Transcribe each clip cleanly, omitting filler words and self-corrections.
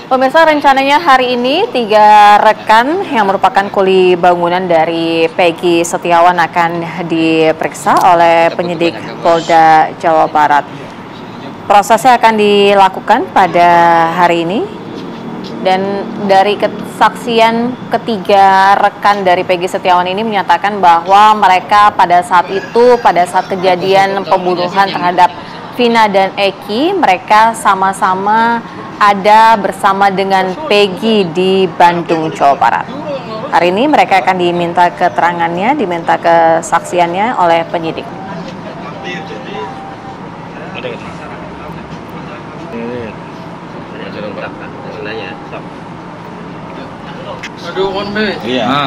Pemirsa, rencananya hari ini 3 rekan yang merupakan kuli bangunan dari Peggy Setiawan akan diperiksa oleh penyidik Polda Jawa Barat. Prosesnya akan dilakukan pada hari ini dan dari kesaksian ketiga rekan dari Peggy Setiawan ini menyatakan bahwa mereka pada saat kejadian pembunuhan terhadap Vina dan Eki, mereka sama-sama ada bersama dengan Peggy di Bandung, Jawa Barat. Hari ini mereka akan diminta keterangannya, diminta kesaksiannya oleh penyidik.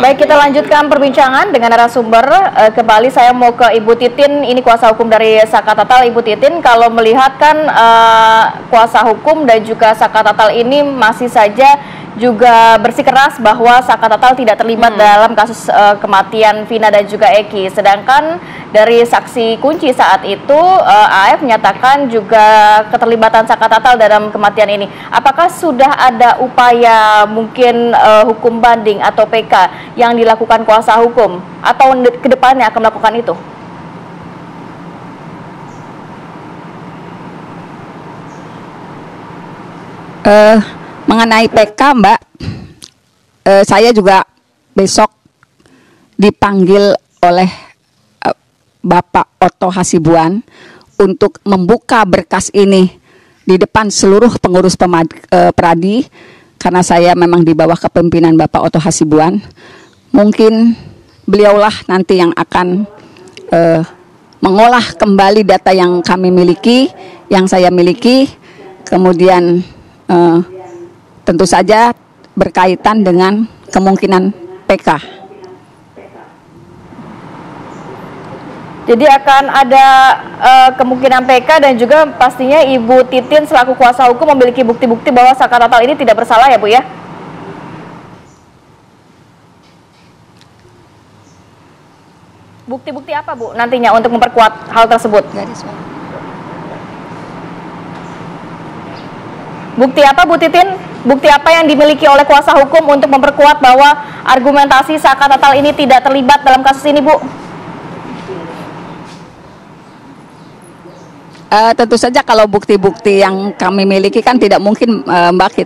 Baik, kita lanjutkan perbincangan dengan narasumber. Kembali saya mau ke Ibu Titin, ini kuasa hukum dari Saka Tatal. Ibu Titin, kalau melihat kan kuasa hukum dan juga Saka Tatal ini masih saja juga bersikeras bahwa Saka Tatal tidak terlibat dalam kasus kematian Vina dan juga Eki. Sedangkan dari saksi kunci saat itu, AF menyatakan juga keterlibatan Saka Tatal dalam kematian ini. Apakah sudah ada upaya mungkin hukum banding atau PK yang dilakukan kuasa hukum atau kedepannya akan melakukan itu? Mengenai PK, Mbak, saya juga besok dipanggil oleh Bapak Oto Hasibuan untuk membuka berkas ini di depan seluruh pengurus Pradi, karena saya memang di bawah kepemimpinan Bapak Oto Hasibuan. Mungkin beliaulah nanti yang akan mengolah kembali data yang kami miliki, yang saya miliki, kemudian tentu saja berkaitan dengan kemungkinan PK. Jadi akan ada kemungkinan PK dan juga pastinya Ibu Titin selaku kuasa hukum memiliki bukti-bukti bahwa Saka Tatal ini tidak bersalah ya Bu ya? Bukti-bukti apa Bu nantinya untuk memperkuat hal tersebut? Bukti apa Bu Titin? Bukti apa yang dimiliki oleh kuasa hukum untuk memperkuat bahwa argumentasi Saka Tatal ini tidak terlibat dalam kasus ini, Bu? Tentu saja kalau bukti-bukti yang kami miliki kan tidak mungkin Mbak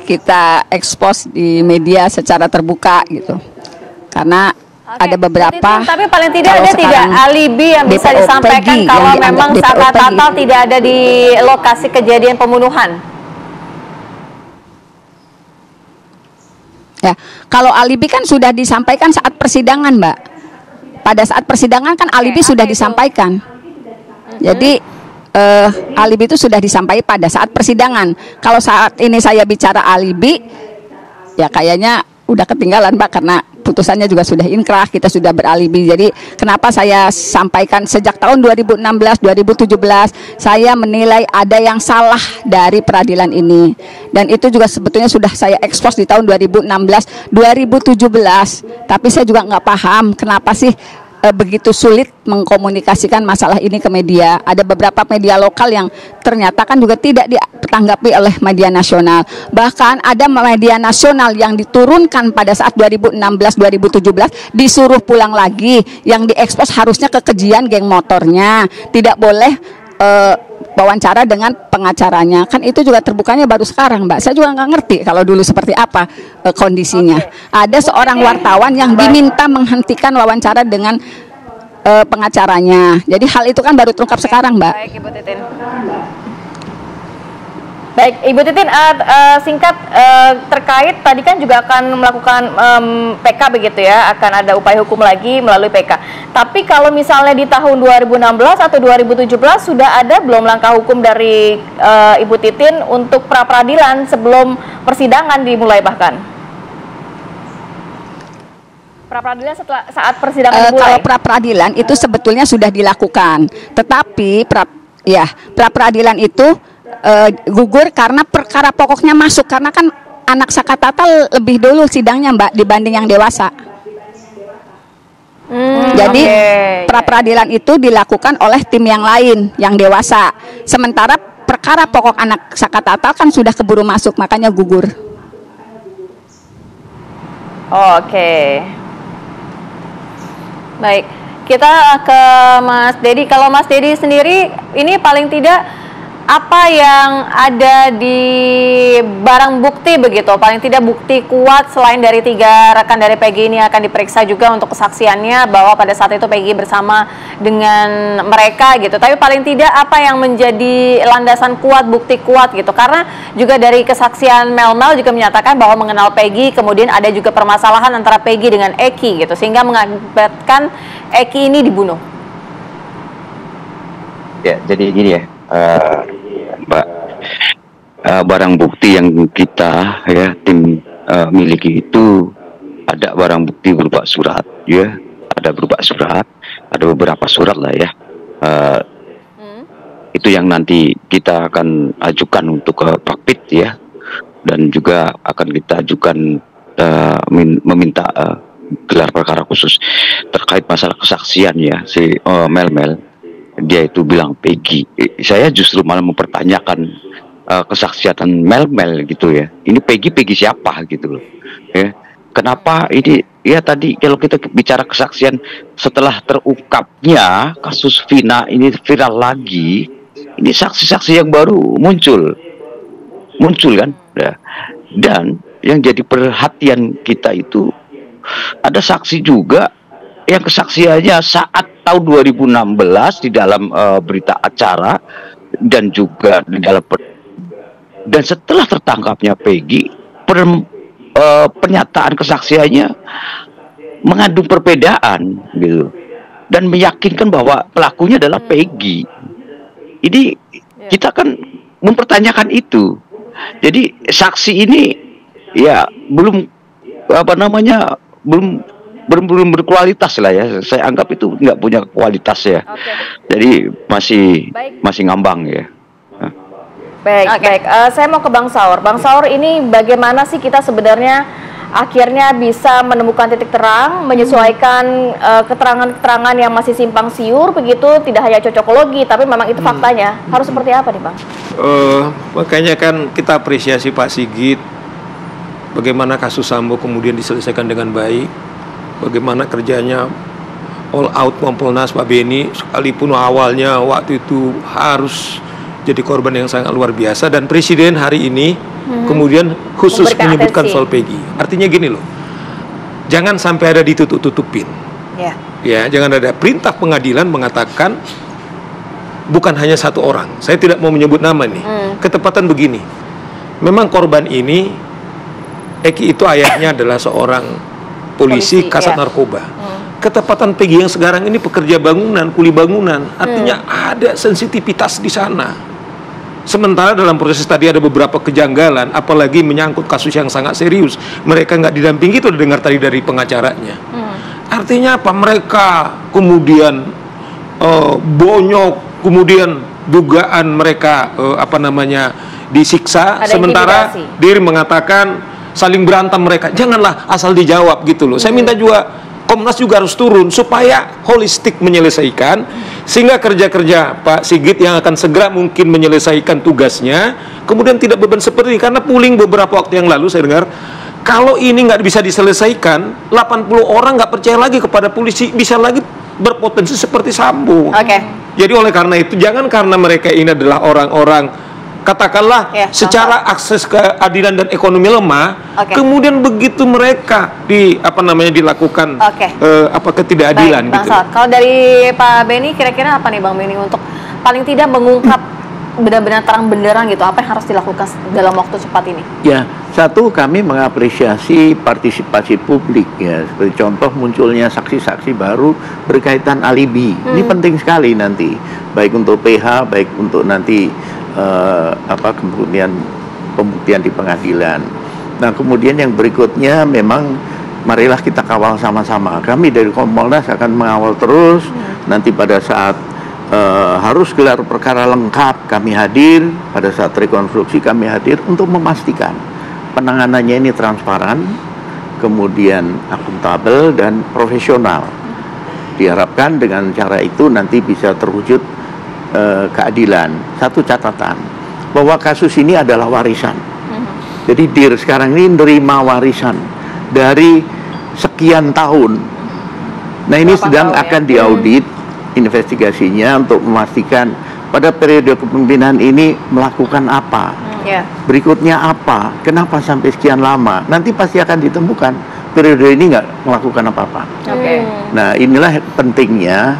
kita expose di media secara terbuka gitu. Karena ada beberapa. Tapi paling tidak ada tidak alibi yang bisa disampaikan kalau memang Saka Tatal tidak ada di lokasi kejadian pembunuhan. Ya, kalau alibi kan sudah disampaikan saat persidangan, Mbak. Pada saat persidangan kan alibi sudah disampaikan. Jadi alibi itu sudah disampaikan pada saat persidangan. Kalau saat ini saya bicara alibi, ya kayaknya udah ketinggalan, Mbak, karena putusannya juga sudah inkrah, kita sudah beralibi. Jadi kenapa saya sampaikan sejak tahun 2016, 2017 saya menilai ada yang salah dari peradilan ini. Dan itu juga sebetulnya sudah saya ekspos di tahun 2016, 2017. Tapi saya juga nggak paham kenapa sih begitu sulit mengkomunikasikan masalah ini ke media. Ada beberapa media lokal yang ternyata kan juga tidak ditanggapi oleh media nasional. Bahkan ada media nasional yang diturunkan pada saat 2016-2017 disuruh pulang lagi. Yang diekspos harusnya kekejian geng motornya. Tidak boleh wawancara dengan pengacaranya. Kan itu juga terbukanya baru sekarang, Mbak. Saya juga nggak ngerti kalau dulu seperti apa kondisinya. Ada seorang wartawan yang diminta menghentikan wawancara dengan pengacaranya. Jadi hal itu kan baru terungkap sekarang, Mbak. Baik, Ibu Titin. Baik, Ibu Titin, singkat terkait tadi kan juga akan melakukan PK begitu ya, akan ada upaya hukum lagi melalui PK. Tapi kalau misalnya di tahun 2016 atau 2017 sudah ada belum langkah hukum dari Ibu Titin untuk pra-peradilan sebelum persidangan dimulai bahkan? Pra-peradilan setelah saat persidangan dimulai? Kalau pra-peradilan itu sebetulnya sudah dilakukan, tetapi pra-peradilan itu gugur karena perkara pokoknya masuk, karena kan anak Saka Tatal lebih dulu sidangnya, Mbak, dibanding yang dewasa. Jadi pra-peradilan itu dilakukan oleh tim yang lain yang dewasa. Sementara perkara pokok anak Sakatatal kan sudah keburu masuk, makanya gugur. Oke. Baik, kita ke Mas Dedi. Kalau Mas Dedi sendiri, ini paling tidak apa yang ada di barang bukti begitu? Paling tidak bukti kuat selain dari 3 rekan dari Peggy ini akan diperiksa juga untuk kesaksiannya bahwa pada saat itu Peggy bersama dengan mereka gitu. Tapi paling tidak apa yang menjadi landasan kuat, bukti kuat gitu? Karena juga dari kesaksian Mel juga menyatakan bahwa mengenal Peggy, kemudian ada juga permasalahan antara Peggy dengan Eki gitu, sehingga mengakibatkan Eki ini dibunuh. Ya, jadi gini ya, Mbak, barang bukti yang kita tim miliki itu ada barang bukti berupa surat, ya, ada berupa surat, ada beberapa surat lah ya. Itu yang nanti kita akan ajukan untuk ke Pakpit ya, dan juga akan kita ajukan meminta gelar perkara khusus terkait masalah kesaksian ya si Mel. Dia itu bilang Peggy. Saya justru malah mempertanyakan kesaksian Mel gitu ya. Ini Peggy siapa gitu loh. Ya. Kenapa ini ya tadi kalau kita bicara kesaksian setelah terungkapnya kasus Vina ini viral lagi, ini saksi-saksi yang baru muncul kan. Ya. Dan yang jadi perhatian kita itu ada saksi juga yang kesaksiannya saat tahun 2016 di dalam berita acara dan juga di dalam dan setelah tertangkapnya Peggy, pernyataan kesaksiannya mengandung perbedaan gitu dan meyakinkan bahwa pelakunya adalah Peggy. Ini kita kan mempertanyakan itu. Jadi saksi ini ya belum belum berkualitas lah ya. Saya anggap itu nggak punya kualitas ya. Jadi masih ngambang ya. Baik. Saya mau ke Bang Saur. Bang Saur, ini bagaimana sih kita sebenarnya akhirnya bisa menemukan titik terang, menyesuaikan keterangan-keterangan yang masih simpang siur begitu, tidak hanya cocokologi, tapi memang itu faktanya. Harus seperti apa nih Bang? Makanya kan kita apresiasi Pak Sigit, bagaimana kasus Sambo kemudian diselesaikan dengan baik, bagaimana kerjanya all out Kompolnas Pak Beni, sekalipun awalnya waktu itu harus jadi korban yang sangat luar biasa, dan Presiden hari ini kemudian khusus menyebutkan soal Peggy. Artinya gini loh, jangan sampai ada ditutup-tutupin. Ya, jangan ada perintah pengadilan mengatakan bukan hanya satu orang. Saya tidak mau menyebut nama nih. Ketepatan begini, memang korban ini Eki itu ayahnya adalah seorang polisi kasat narkoba. Ketepatan Peggy yang sekarang ini pekerja bangunan, kuli bangunan, artinya ada sensitivitas di sana. Sementara dalam proses tadi ada beberapa kejanggalan, apalagi menyangkut kasus yang sangat serius. Mereka nggak didampingi, itu dengar tadi dari pengacaranya. Artinya apa? Mereka kemudian bonyok, kemudian dugaan mereka disiksa, sementara diri mengatakan saling berantem mereka. Janganlah asal dijawab gitu loh. Saya minta juga Komnas juga harus turun supaya holistik menyelesaikan, sehingga kerja-kerja Pak Sigit yang akan segera mungkin menyelesaikan tugasnya kemudian tidak beban seperti ini. Karena pooling beberapa waktu yang lalu saya dengar, kalau ini nggak bisa diselesaikan, 80 orang nggak percaya lagi kepada polisi, bisa lagi berpotensi seperti Sambo. Jadi oleh karena itu, jangan karena mereka ini adalah orang-orang katakanlah secara akses keadilan dan ekonomi lemah, kemudian begitu mereka dilakukan ketidakadilan. Baik, gitu. Kalau dari Pak Beni, kira-kira apa nih Bang Beni untuk paling tidak mengungkap benar-benar terang benderang gitu, apa yang harus dilakukan dalam waktu cepat ini? Ya, satu, kami mengapresiasi partisipasi publik ya, seperti contoh munculnya saksi-saksi baru berkaitan alibi. Ini penting sekali nanti, baik untuk PH, baik untuk nanti kemudian pembuktian di pengadilan. Nah, kemudian yang berikutnya memang marilah kita kawal sama-sama. Kami dari Kompolnas akan mengawal terus. Nanti pada saat harus gelar perkara lengkap kami hadir, pada saat rekonstruksi kami hadir untuk memastikan penanganannya ini transparan, kemudian akuntabel dan profesional. Diharapkan dengan cara itu nanti bisa terwujud keadilan. Satu catatan, bahwa kasus ini adalah warisan. Jadi DIR sekarang ini menerima warisan dari sekian tahun. Nah, ini sedang akan diaudit investigasinya untuk memastikan pada periode kepemimpinan ini melakukan apa, berikutnya apa, kenapa sampai sekian lama. Nanti pasti akan ditemukan periode ini nggak melakukan apa-apa. Nah, inilah pentingnya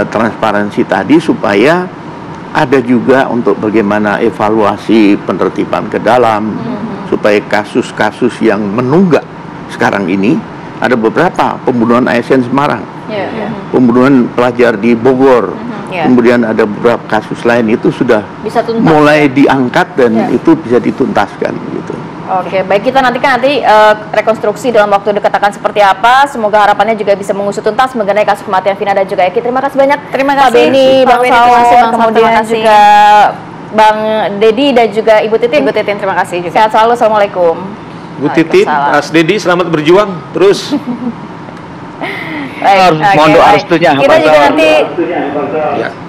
transparansi tadi, supaya ada juga untuk bagaimana evaluasi penertiban ke dalam, supaya kasus-kasus yang menunggak sekarang ini, ada beberapa pembunuhan ASN Semarang, pembunuhan pelajar di Bogor, kemudian ada beberapa kasus lain itu sudah bisa mulai diangkat dan itu bisa dituntaskan gitu. Oke, baik, kita nantikan rekonstruksi dalam waktu dekat akan seperti apa. Semoga harapannya juga bisa mengusut tuntas mengenai kasus kematian Vina dan juga Eki. Terima kasih banyak. Terima kasih Pak Beni, Bang Saud, kemudian juga Bang Dedi dan juga Ibu Titin. Ibu Titin, terima kasih juga. Sehat selalu, assalamualaikum. Bu Titin, Mas Dedi, selamat berjuang terus. Baik, mohon doa restunya. Kita juga nanti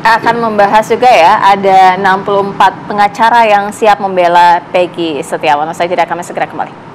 akan membahas juga ya, ada 64 pengacara yang siap membela Peggy Setiawan. Saya tidak akan segera kembali.